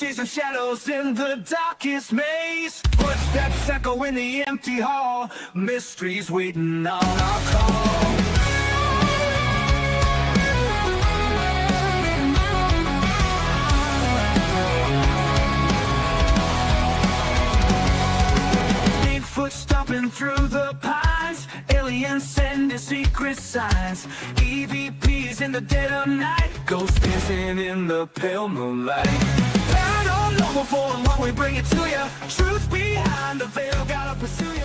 Mysteries and shadows in the darkest maze. Footsteps echo in the empty hall. Mysteries waiting on our call. Bigfoot stomping through the pines. Aliens sending secret signs. EVPs in the dead of night. Ghosts dancing in the pale moonlight. Paranormal for what we bring it to you. Truth behind the veil, gotta pursue you.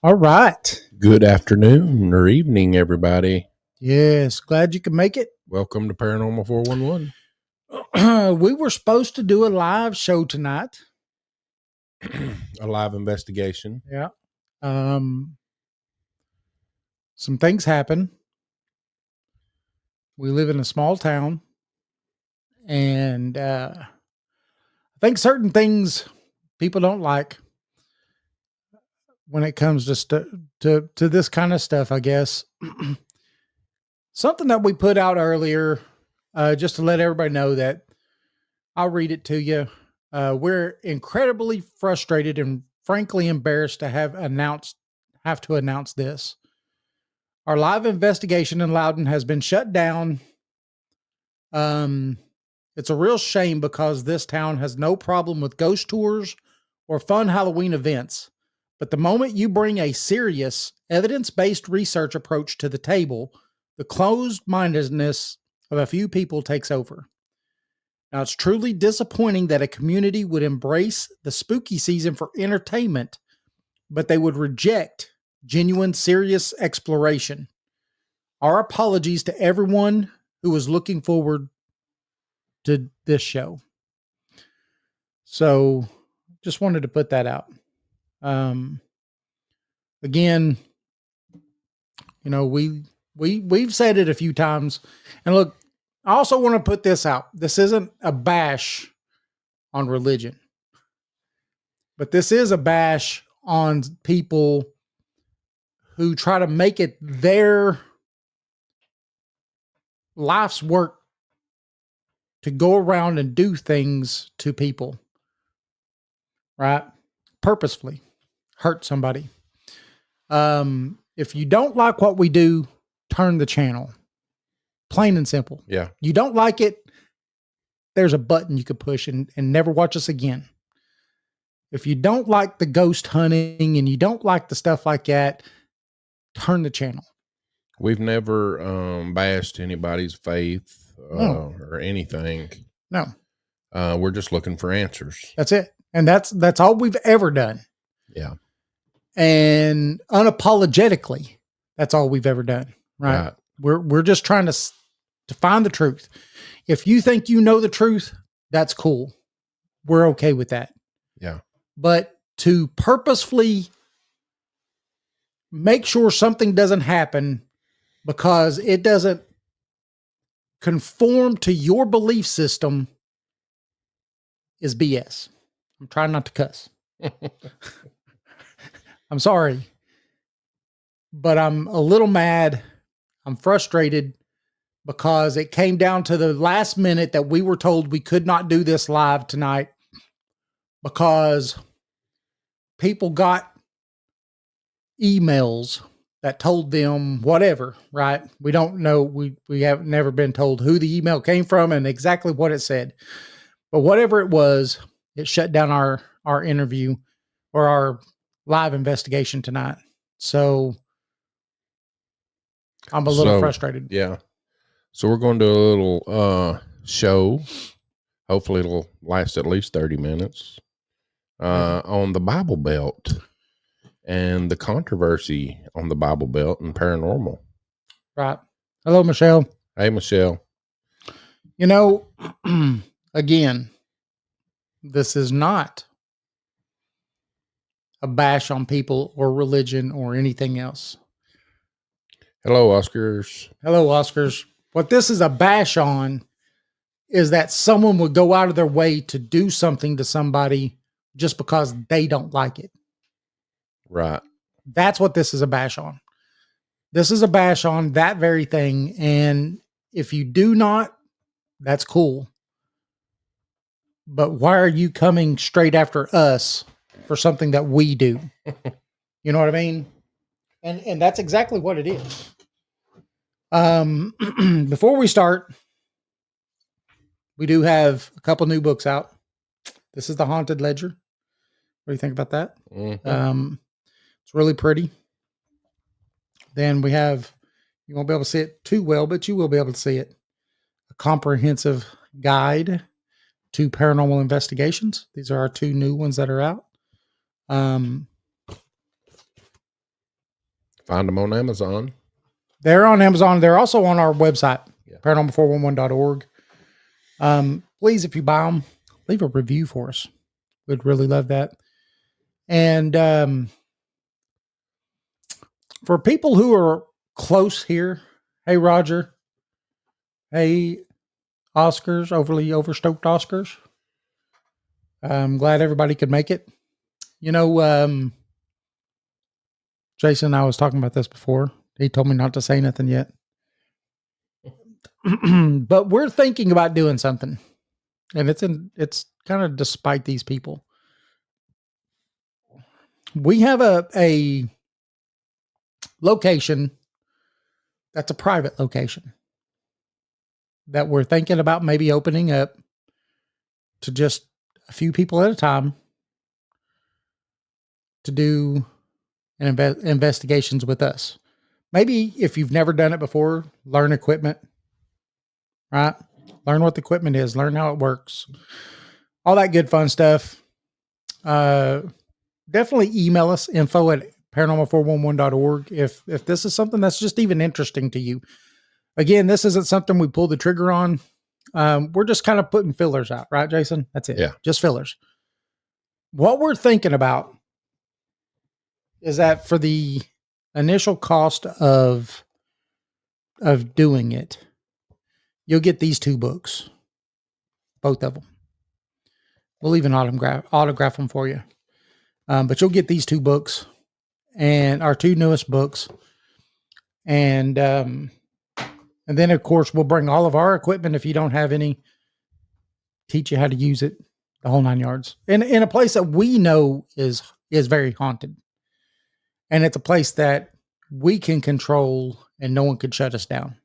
All right. Good afternoon or evening, everybody. Yes. Glad you could make it. Welcome to Paranormal 411. We were supposed to do a live show tonight. A live investigation. Yeah. Some things happen. We live in a small town, and I think certain things people don't like when it comes to this kind of stuff, I guess. Something that we put out earlier, just to let everybody know that I'll read it to you. We're incredibly frustrated and frankly embarrassed to have to announce this. Our live investigation in Loudon has been shut down. It's a real shame because this town has no problem with ghost tours or fun Halloween events. But the moment you bring a serious, evidence-based research approach to the table, the closed-mindedness of a few people takes over. Now, it's truly disappointing that a community would embrace the spooky season for entertainment, but they would reject genuine, serious exploration. Our apologies to everyone who was looking forward to this show. So, just wanted to put that out. Again, you know, we've said it a few times, and look, I also want to put this out. This isn't a bash on religion, but this is a bash on people who try to make it their life's work to go around and do things to people, right? Purposefully hurt somebody. If you don't like what we do, turn the channel. Plain and simple. Yeah. You don't like it, there's a button you could push and never watch us again. If you don't like the ghost hunting and you don't like the stuff like that, turn the channel. We've never bashed anybody's faith or anything. No. We're just looking for answers. That's it. And that's all we've ever done. Yeah. And unapologetically, that's all we've ever done. Right. We're just trying to find the truth. If you think you know the truth, that's cool. We're okay with that. Yeah. But to purposefully make sure something doesn't happen because it doesn't conform to your belief system is BS. I'm trying not to cuss. I'm sorry, but I'm a little mad. I'm frustrated because it came down to the last minute that we were told we could not do this live tonight because people got emails that told them whatever, right? We don't know. We have never been told who the email came from and exactly what it said. But whatever it was, it shut down our interview or our live investigation tonight. So I'm a little frustrated. Yeah. So we're going to do a little show. Hopefully it'll last at least 30 minutes on the Bible Belt and the controversy on the Bible Belt and paranormal. Right. Hello, Michelle. Hey, Michelle. You know, again, this is not a bash on people or religion or anything else. Hello, Oscars. Hello, Oscars. What this is a bash on is that someone would go out of their way to do something to somebody just because they don't like it. Right. That's what this is a bash on. This is a bash on that very thing. And if you do not, that's cool. but why are you coming straight after us for something that we do? You know what I mean? And that's exactly what it is. Before we start, we do have a couple new books out. This is The Haunted Ledger. What do you think about that? It's really pretty. Then we have, you won't be able to see it too well, but you will be able to see it. A comprehensive guide to paranormal investigations. These are our two new ones that are out. Find them on Amazon. They're on Amazon. They're also on our website, Yeah. paranormal411.org. Please, if you buy them, leave a review for us. We'd really love that. And for people who are close here, hey, Roger. Hey, Oscars, overly overstoked Oscars. I'm glad everybody could make it. You know, Jason and I was talking about this before. He told me not to say nothing yet. But we're thinking about doing something. And it's kind of despite these people. We have a location that's a private location that we're thinking about maybe opening up to just a few people at a time to do investigations with us. Maybe if you've never done it before, learn equipment, right? Learn what the equipment is, learn how it works, all that good fun stuff. Definitely email us, info@paranormal411.org if this is something that's just even interesting to you. Again, this isn't something we pull the trigger on. We're just kind of putting fillers out, right, Jason? That's it. Yeah. Just fillers. What we're thinking about is that for the initial cost of doing it, you'll get these two books, both of them. We'll even autograph them for you. But you'll get these two books and our two newest books. And then of course we'll bring all of our equipment if you don't have any, teach you how to use it, the whole 9 yards. In a place that we know is very haunted. And it's a place that we can control and no one could shut us down.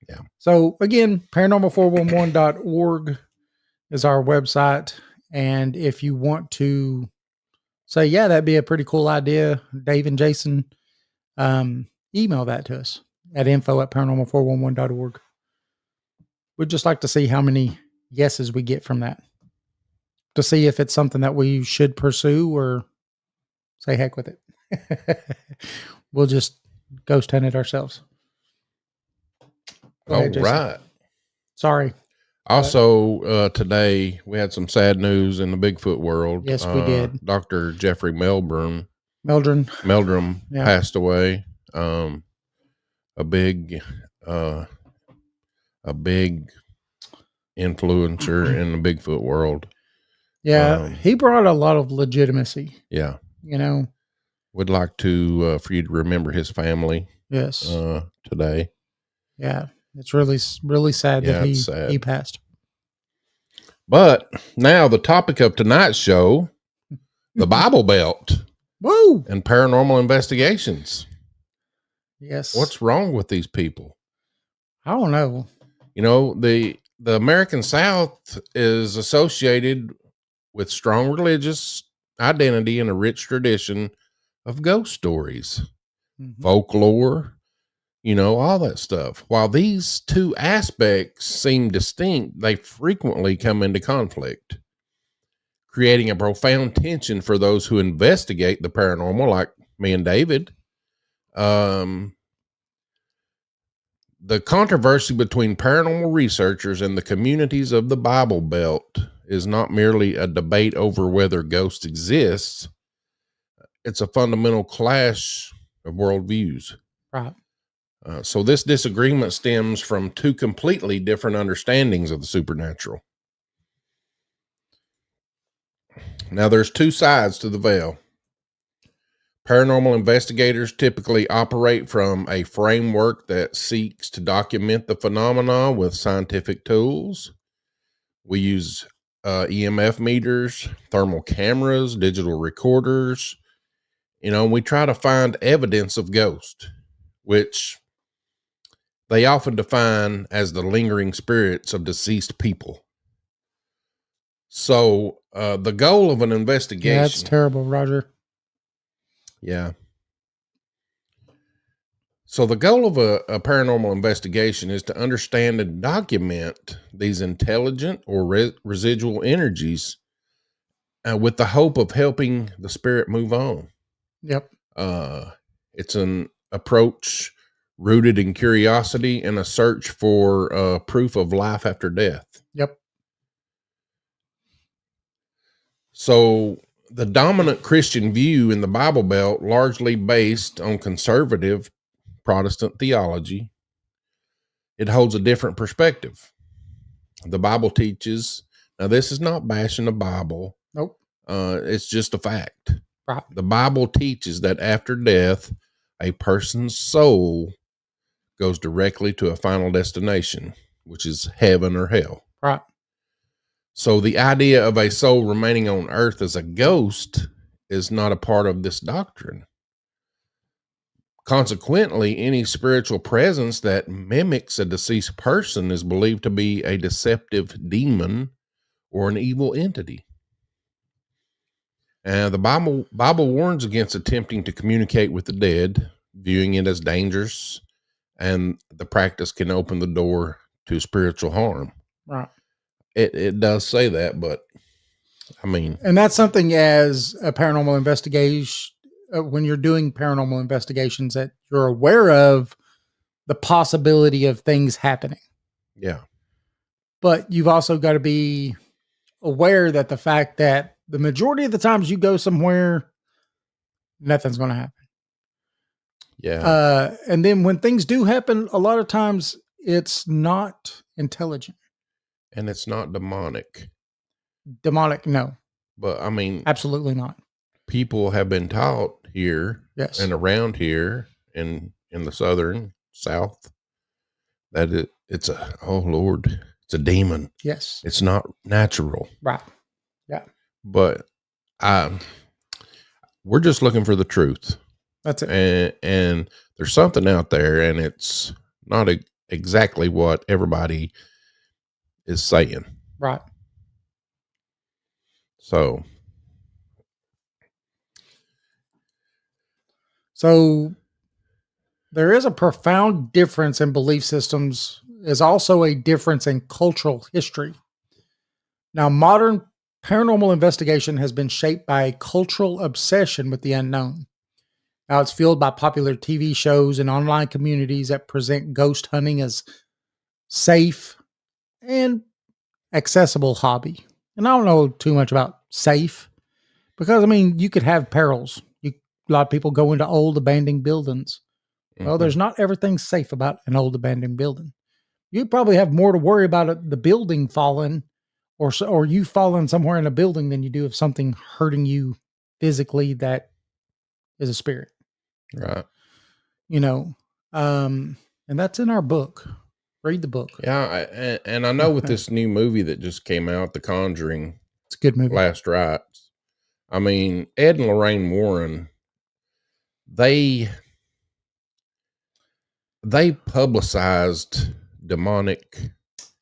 Yeah. So again, paranormal411.org is our website. And if you want to say, yeah, that'd be a pretty cool idea, Dave and Jason, email that to us at info@paranormal411.org. We'd just like to see how many yeses we get from that, to see if it's something that we should pursue or say heck with it. We'll just ghost hunt it ourselves. Go ahead, All Jason. right. Sorry. Also, today we had some sad news in the Bigfoot world. Yes, we did. Dr. Jeffrey Meldrum Yeah. passed away. A big influencer in the Bigfoot world. Yeah. He brought a lot of legitimacy. Yeah. You know, Would like to for you to remember his family yes. today. Yeah. It's really, really sad Yeah, that it's sad. he passed. But now the topic of tonight's show, the Bible Belt Woo! and paranormal investigations. Yes. What's wrong with these people? I don't know. You know, the American South is associated with strong religious identity and a rich tradition of ghost stories, Mhm. folklore, you know, all that stuff. While these two aspects seem distinct, they frequently come into conflict, creating a profound tension for those who investigate the paranormal, like me and David. The controversy between paranormal researchers and the communities of the Bible Belt is not merely a debate over whether ghosts exist. It's a fundamental clash of worldviews. Right. So this disagreement stems from two completely different understandings of the supernatural. Now, there's two sides to the veil. Paranormal investigators typically operate from a framework that seeks to document the phenomena with scientific tools. We use EMF meters, thermal cameras, digital recorders. We try to find evidence of ghosts, which they often define as the lingering spirits of deceased people. So the goal of an investigation. Yeah, that's terrible, Roger. Yeah. So the goal of a paranormal investigation is to understand and document these intelligent or residual energies with the hope of helping the spirit move on. Yep. It's an approach rooted in curiosity and a search for proof of life after death. Yep. So the dominant Christian view in the Bible Belt, largely based on conservative Protestant theology, it holds a different perspective. The Bible teaches, now this is not bashing the Bible. Nope. It's just a fact. Right. The Bible teaches that after death, a person's soul goes directly to a final destination, which is heaven or hell. Right. So the idea of a soul remaining on earth as a ghost is not a part of this doctrine. Consequently, any spiritual presence that mimics a deceased person is believed to be a deceptive demon or an evil entity. And the Bible warns against attempting to communicate with the dead, viewing it as dangerous, and the practice can open the door to spiritual harm. Right. It does say that, but I mean, and that's something as a paranormal investigation, when you're doing paranormal investigations, that you're aware of the possibility of things happening. Yeah. But you've also got to be aware that the fact that the majority of the times you go somewhere, nothing's going to happen. Yeah. And then when things do happen, a lot of times it's not intelligent. And it's not demonic. Demonic, no. But I mean, absolutely not. People have been taught here, yes, and around here in the southern South that it's a, oh Lord, it's a demon. Yes. It's not natural. Right. Yeah. But we're just looking for the truth. That's it. And there's something out there, and it's not exactly what everybody is saying. Right. So there is a profound difference in belief systems. Is also a difference in cultural history. Now, modern paranormal investigation has been shaped by a cultural obsession with the unknown. Now, it's fueled by popular TV shows and online communities that present ghost hunting as safe and accessible hobby. And I don't know too much about safe because, I mean, you could have perils. A lot of people go into old abandoned buildings. Well, there's not everything safe about an old abandoned building. You probably have more to worry about the building falling or you falling somewhere in a building than you do of something hurting you physically that is a spirit. Right. And that's in our book. Read the book. Yeah, and I know with this new movie that just came out, The Conjuring. It's a good movie. Last Rites. I mean, Ed and Lorraine Warren, they publicized demonic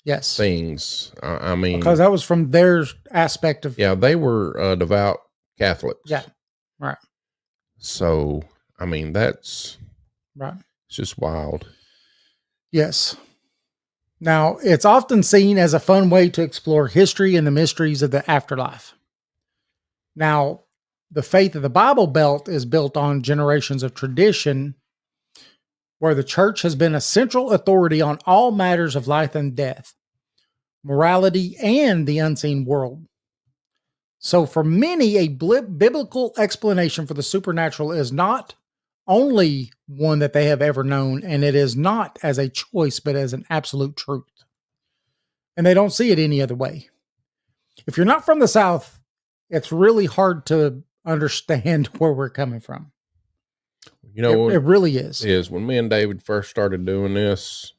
things. I mean, because that was from their aspect of. Yeah, they were devout Catholics. Yeah, right. So, I mean, that's right. It's just wild. Yes. Now, it's often seen as a fun way to explore history and the mysteries of the afterlife. Now, the faith of the Bible Belt is built on generations of tradition where the church has been a central authority on all matters of life and death, morality, and the unseen world. So for many, a biblical explanation for the supernatural is not only one that they have ever known, and it is not as a choice, but as an absolute truth. And they don't see it any other way. If you're not from the South, it's really hard to understand where we're coming from. You know, it really is. When me and David first started doing this,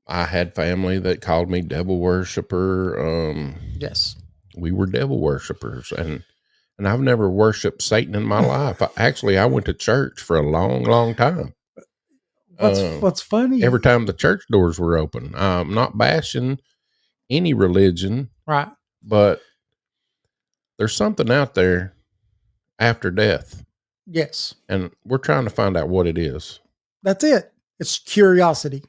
I had family that called me devil worshiper. Yes. We were devil worshipers, and I've never worshiped Satan in my life. I went to church for a long, long time. What's funny? Every time the church doors were open. I'm not bashing any religion, Right. but there's something out there after death, Yes. and we're trying to find out what it is. That's it. It's curiosity.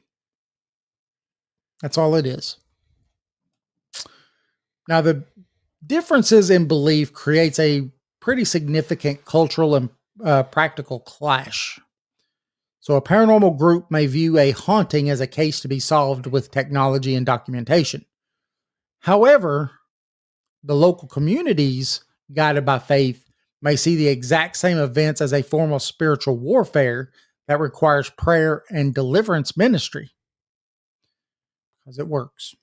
That's all it is. Now, the differences in belief creates a pretty significant cultural and practical clash. So a paranormal group may view a haunting as a case to be solved with technology and documentation. However, the local communities, guided by faith, may see the exact same events as a form of spiritual warfare that requires prayer and deliverance ministry. Because it works.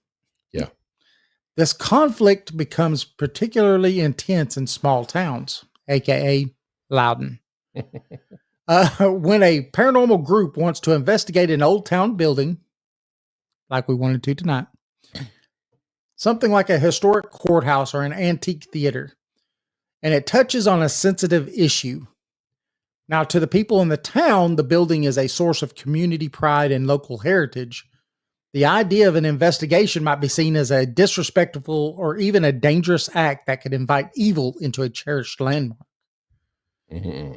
Yeah. This conflict becomes particularly intense in small towns, aka Loudon. When a paranormal group wants to investigate an old town building, like we wanted to tonight, something like a historic courthouse or an antique theater, and it touches on a sensitive issue. Now, to the people in the town, the building is a source of community pride and local heritage. The idea of an investigation might be seen as a disrespectful or even a dangerous act that could invite evil into a cherished landmark. Mm-hmm.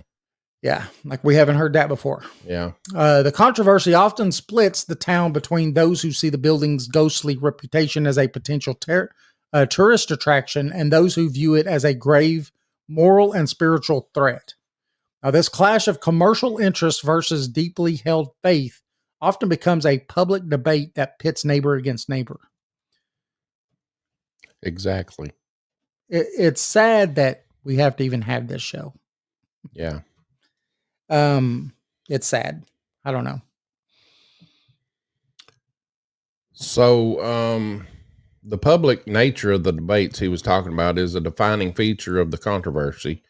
Yeah, like we haven't heard that before. Yeah. The controversy often splits the town between those who see the building's ghostly reputation as a potential tourist attraction and those who view it as a grave moral and spiritual threat. Now, this clash of commercial interest versus deeply held faith often becomes a public debate that pits neighbor against neighbor. Exactly. It's sad that we have to even have this show. Yeah. It's sad. I don't know. So, the public nature of the debates he was talking about is a defining feature of the controversy.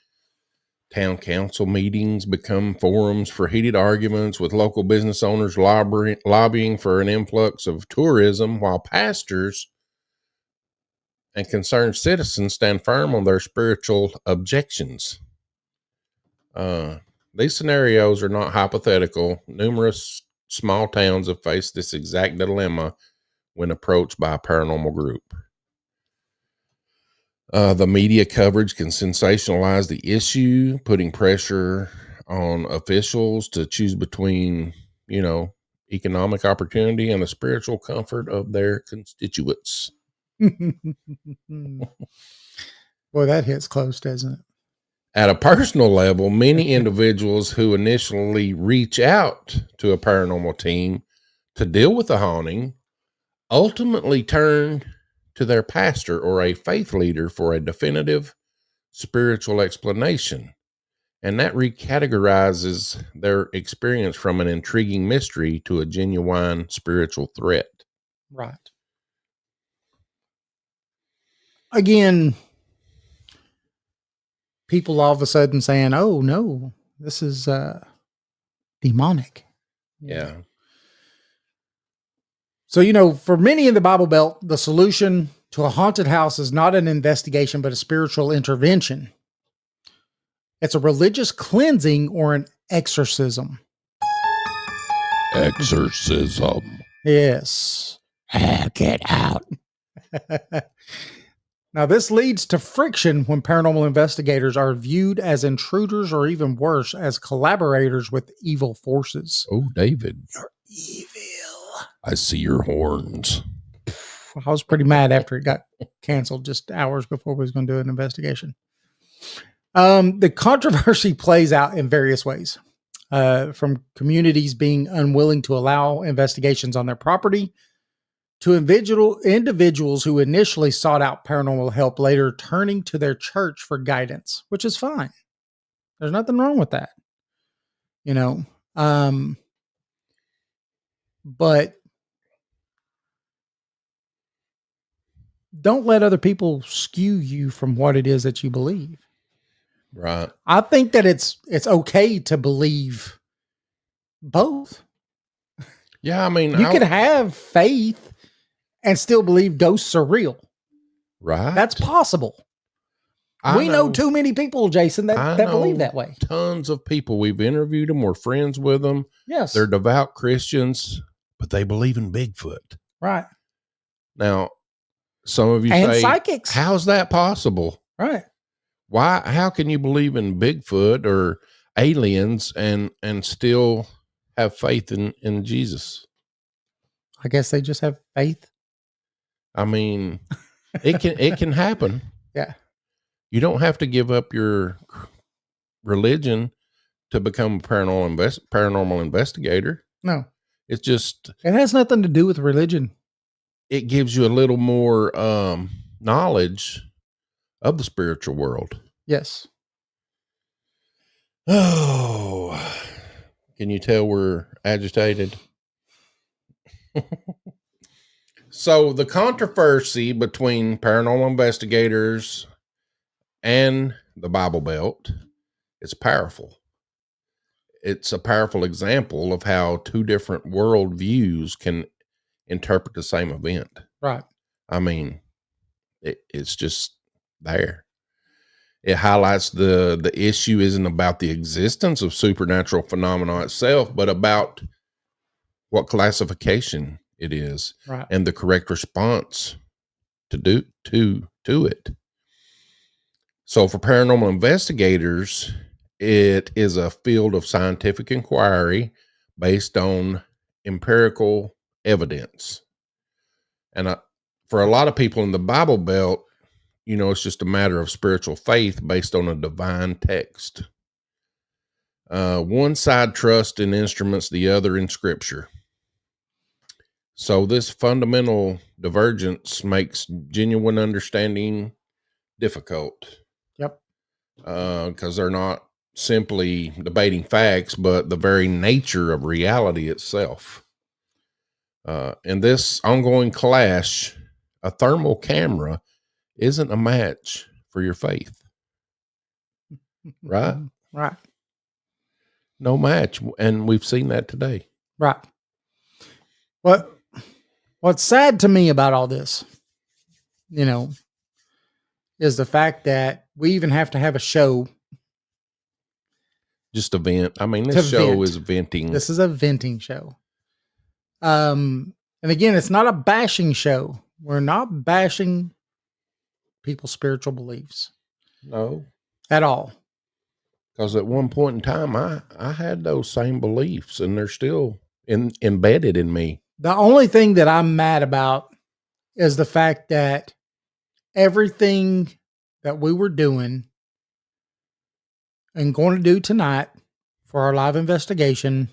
Town council meetings become forums for heated arguments, with local business owners lobbying for an influx of tourism, while pastors and concerned citizens stand firm on their spiritual objections. These scenarios are not hypothetical. Numerous small towns have faced this exact dilemma when approached by a paranormal group. The media coverage can sensationalize the issue, putting pressure on officials to choose between, economic opportunity and the spiritual comfort of their constituents. Boy, that hits close, doesn't it? At a personal level, many individuals who initially reach out to a paranormal team to deal with a haunting ultimately turn to their pastor or a faith leader for a definitive spiritual explanation. And that recategorizes their experience from an intriguing mystery to a genuine spiritual threat. Right. Again, people all of a sudden saying, oh, no, this is demonic. Yeah. So, for many in the Bible Belt, the solution to a haunted house is not an investigation, but a spiritual intervention. It's a religious cleansing or an exorcism. Exorcism. Yes. Get out. Now, this leads to friction when paranormal investigators are viewed as intruders or even worse, as collaborators with evil forces. Oh, David. You're evil. I see your horns. I was pretty mad after it got canceled just hours before we was going to do an investigation. The controversy plays out in various ways, from communities being unwilling to allow investigations on their property to individuals who initially sought out paranormal help later turning to their church for guidance, which is fine. There's nothing wrong with that, but don't let other people skew you from what it is that you believe. Right. I think that it's okay to believe both. Yeah, I mean, You could have faith and still believe ghosts are real. right? That's possible. We know too many people, Jason, that believe that way. Tons of people. We've interviewed them. We're friends with them. Yes. They're devout Christians, but they believe in Bigfoot. Right. Now, some of you And say, psychics. how's that possible? Right. Why? How can you believe in Bigfoot or aliens and still have faith in Jesus? I guess they just have faith. I mean, it can happen. Yeah. You don't have to give up your religion to become a paranormal investigator. No. It's just, it has nothing to do with religion. It gives you a little more knowledge of the spiritual world. Yes. Oh, can you tell we're agitated? So the controversy between paranormal investigators and the Bible Belt is powerful. It's a powerful example of how two different worldviews can interpret the same event. Right. I mean, it's just there. It highlights the issue isn't about the existence of supernatural phenomena itself, but about what classification it is, right, and the correct response to it. So for paranormal investigators, it is a field of scientific inquiry based on empirical evidence. And for a lot of people in the Bible Belt, it's just a matter of spiritual faith based on a divine text. One side trusts in instruments, the other in scripture. So this fundamental divergence makes genuine understanding difficult. Yep. Because they're not simply debating facts, but the very nature of reality itself. In this ongoing clash, a thermal camera isn't a match for your faith. Right? Right. No match. And we've seen that today. Right. What's sad to me about all this, is the fact that we even have to have a show. Just a vent. I mean, this show is venting. This is a venting show. And again, it's not a bashing show. We're not bashing people's spiritual beliefs. No. At all. Because at one point in time, I had those same beliefs, and they're still embedded in me. The only thing that I'm mad about is the fact that everything that we were doing and going to do tonight for our live investigation,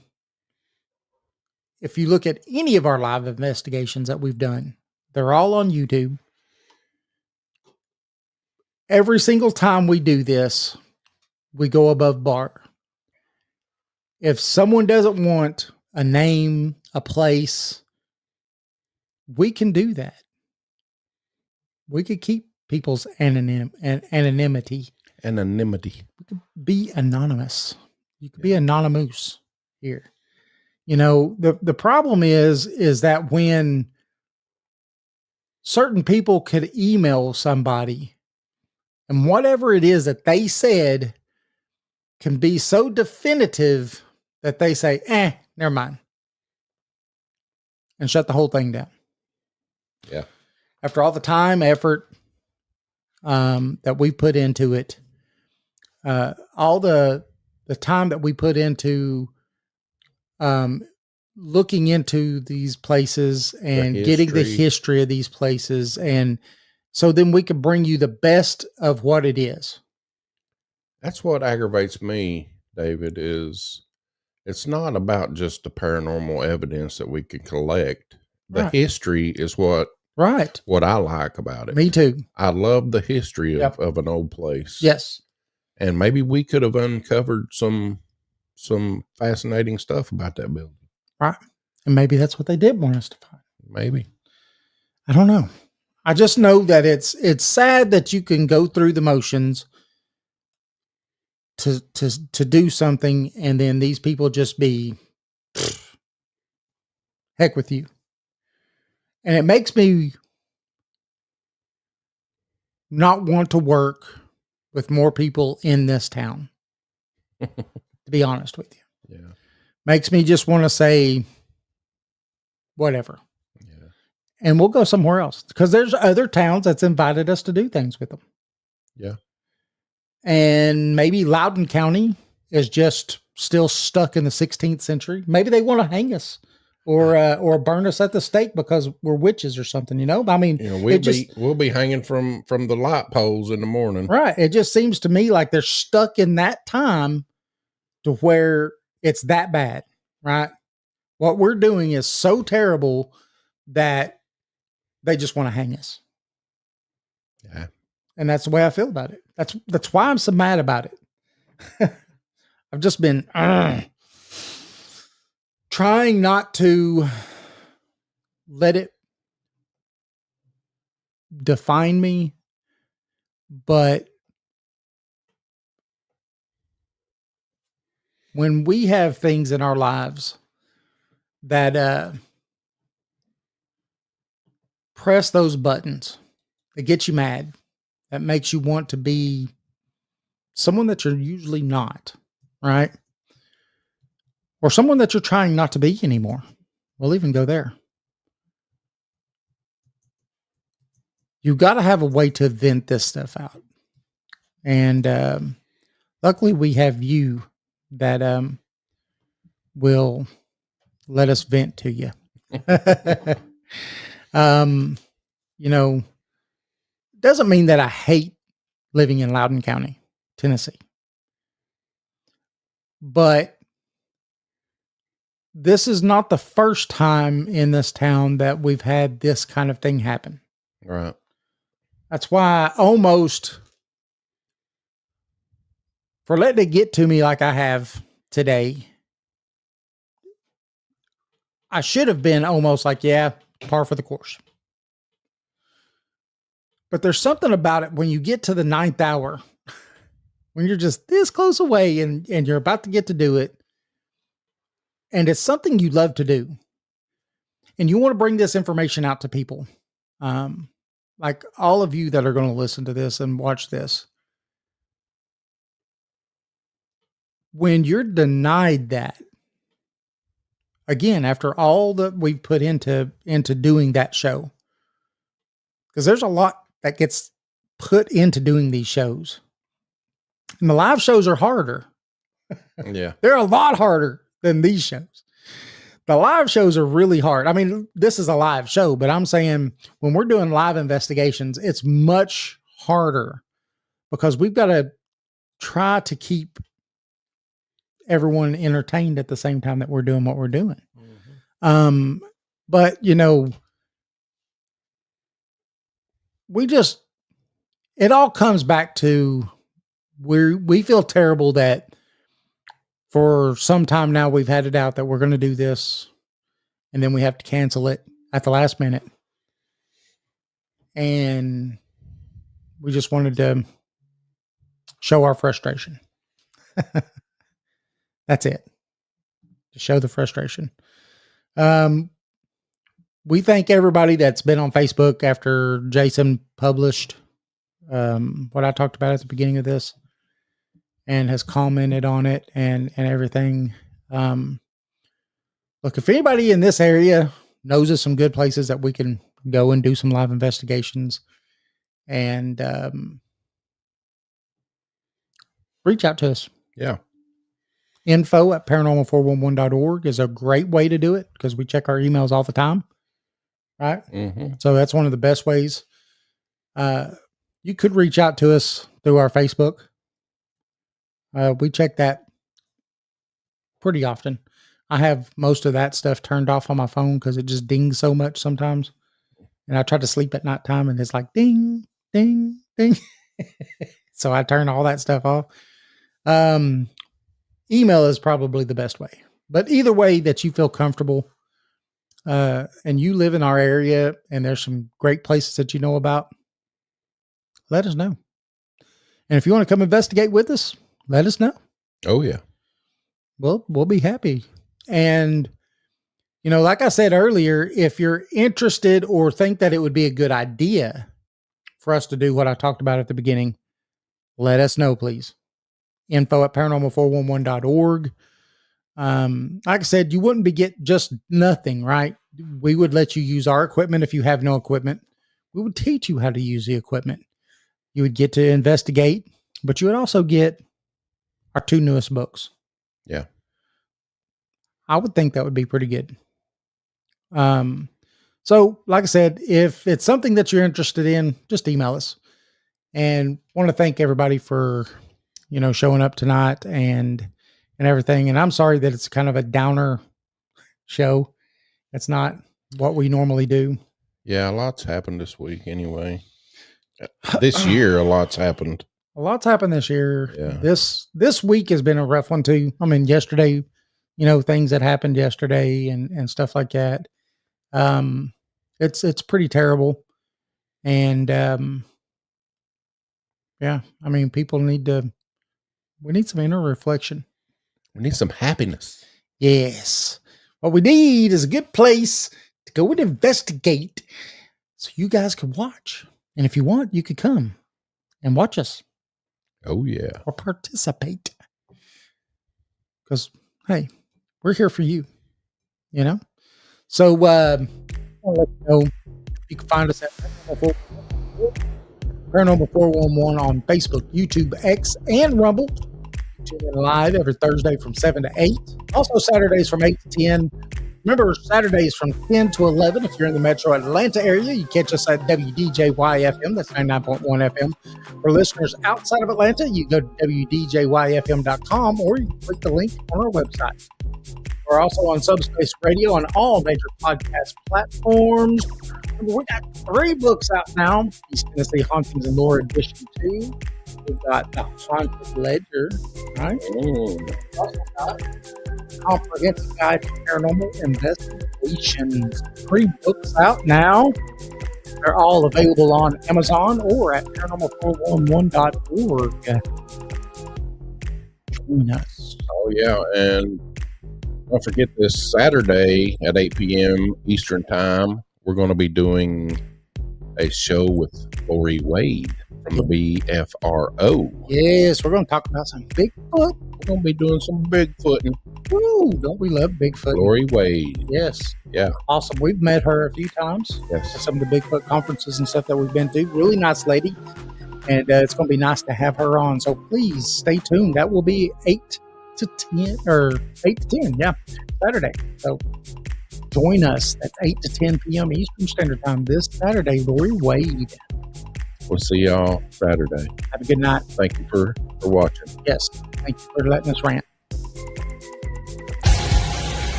if you look at any of our live investigations that we've done, they're all on YouTube. Every single time we do this, we go above bar. If someone doesn't want a name, a place, we can do that. We could keep people's anonymity. Anonymity. We could be anonymous. You could be anonymous here. The problem is that when certain people could email somebody and whatever it is that they said can be so definitive that they say, never mind. And shut the whole thing down. Yeah. After all the time, effort that we put into it, all the time that we put into looking into these places and getting the history of these places. And so then we could bring you the best of what it is. That's what aggravates me, David, is it's not about just the paranormal evidence that we can collect. The history is what I like about it. Me too. I love the history of an old place. Yes. And maybe we could have uncovered some fascinating stuff about that building. Right. And maybe that's what they did want us to find. Maybe. I don't know. I just know that it's sad that you can go through the motions to do something, and then these people just be heck with you. And it makes me not want to work with more people in this town, to be honest with you. Yeah. Makes me just want to say, whatever. Yeah. And we'll go somewhere else because there's other towns that's invited us to do things with them. Yeah. And maybe Loudoun County is just still stuck in the 16th century. Maybe they want to hang us or burn us at the stake because we're witches or something, you know? I mean, we'll be hanging from the light poles in the morning. Right. It just seems to me like they're stuck in that time to where it's that bad, right? What we're doing is so terrible that they just want to hang us. Yeah. And that's the way I feel about it. That's why I'm so mad about it. I've just been trying not to let it define me, but when we have things in our lives that press those buttons that get you mad, that makes you want to be someone that you're usually not, right? Or someone that you're trying not to be anymore. We'll even go there. You've got to have a way to vent this stuff out. And luckily we have you that will let us vent to you. You know, doesn't mean that I hate living in Loudoun County, Tennessee. But this is not the first time in this town that we've had this kind of thing happen. Right. That's why I almost, for letting it get to me like I have today, I should have been almost like, yeah, par for the course. But there's something about it when you get to the 9th hour, when you're just this close away and you're about to get to do it, and it's something you love to do, and you want to bring this information out to people, like all of you that are going to listen to this and watch this. When you're denied that, again, after all that we've put into doing that show, because there's a lot that gets put into doing these shows. And the live shows are harder. Yeah. They're a lot harder than these shows. The live shows are really hard. I mean, this is a live show, but I'm saying when we're doing live investigations, it's much harder because we've got to try to keep everyone entertained at the same time that we're doing what we're doing. Mm-hmm. But you know, it all comes back to we feel terrible that for some time now we've had it out that we're going to do this and then we have to cancel it at the last minute. And we just wanted to show our frustration. That's it. To show the frustration. We thank everybody that's been on Facebook after Jason published what I talked about at the beginning of this and has commented on it and everything. Look, if anybody in this area knows of some good places that we can go and do some live investigations and reach out to us. Yeah. info@paranormal411.org is a great way to do it because we check our emails all the time. Right. Mm-hmm. So that's one of the best ways. You could reach out to us through our Facebook. We check that pretty often. I have most of that stuff turned off on my phone because it just dings so much sometimes. And I try to sleep at nighttime and it's like ding, ding, ding. So I turn all that stuff off. Email is probably the best way. But either way that you feel comfortable, and you live in our area and there's some great places that you know about, let us know. And if you want to come investigate with us, let us know. Oh yeah. We'll be happy. And, like I said earlier, if you're interested or think that it would be a good idea for us to do what I talked about at the beginning, let us know, please. info@paranormal411.org. Like I said, you wouldn't be get just nothing, right? We would let you use our equipment. If you have no equipment, we would teach you how to use the equipment. You would get to investigate, but you would also get our 2 newest books. Yeah. I would think that would be pretty good. So like I said, if it's something that you're interested in, just email us. And want to thank everybody for, showing up tonight and everything. And I'm sorry that it's kind of a downer show. It's not what we normally do. Yeah, a lot's happened this week anyway. This year, a lot's happened. A lot's happened this year. Yeah. This week has been a rough one too. I mean, yesterday, things that happened yesterday and stuff like that. It's pretty terrible. And, yeah, I mean, we need some inner reflection. We need some happiness. Yes. What we need is a good place to go and investigate so you guys can watch. And if you want, you could come and watch us. Oh, yeah. Or participate. Because, hey, we're here for you. So, I'll let you know. You can find us at Paranormal 411 on Facebook, YouTube, X, and Rumble. Tune in live every Thursday from 7 to 8. Also Saturdays from 8 to 10. Remember, Saturdays from 10 to 11. If you're in the metro Atlanta area, you catch us at WDJY-FM. That's 99.1 FM. For listeners outside of Atlanta, you go to WDJYFM.com or you can click the link on our website. We're also on Subspace Radio on all major podcast platforms. We got 3 books out now. East Tennessee Hauntings and Lore Edition 2. We've got The Haunted Ledger, right? We also got Comprehensive Guide to Paranormal Investigations. 3 books out now. They're all available on Amazon or at paranormal411.org. Join us. Oh, yeah. And don't forget this Saturday at 8 p.m. Eastern Time, we're going to be doing a show with Lori Wade from the BFRO. Yes, we're going to talk about some Bigfoot. We're going to be doing some Bigfooting. Woo, don't we love Bigfoot? Lori Wade. Yes. Yeah. Awesome. We've met her a few times Yes. at some of the Bigfoot conferences and stuff that we've been to. Really nice lady. And it's going to be nice to have her on. So please stay tuned. That will be 8 to 10, yeah, Saturday. So join us. That's 8 to 10 p.m. Eastern Standard Time this Saturday. Lori Wade. We'll see y'all Saturday. Have a good night. Thank you for watching. Yes. Thank you for letting us rant.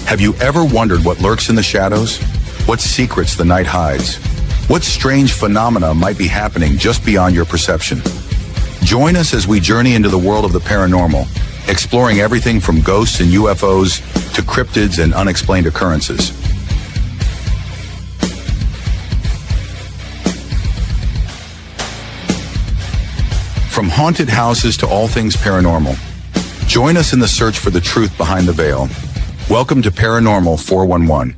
Have you ever wondered what lurks in the shadows? What secrets the night hides? What strange phenomena might be happening just beyond your perception? Join us as we journey into the world of the paranormal, exploring everything from ghosts and UFOs to cryptids and unexplained occurrences. From haunted houses to all things paranormal, join us in the search for the truth behind the veil. Welcome to Paranormal 411.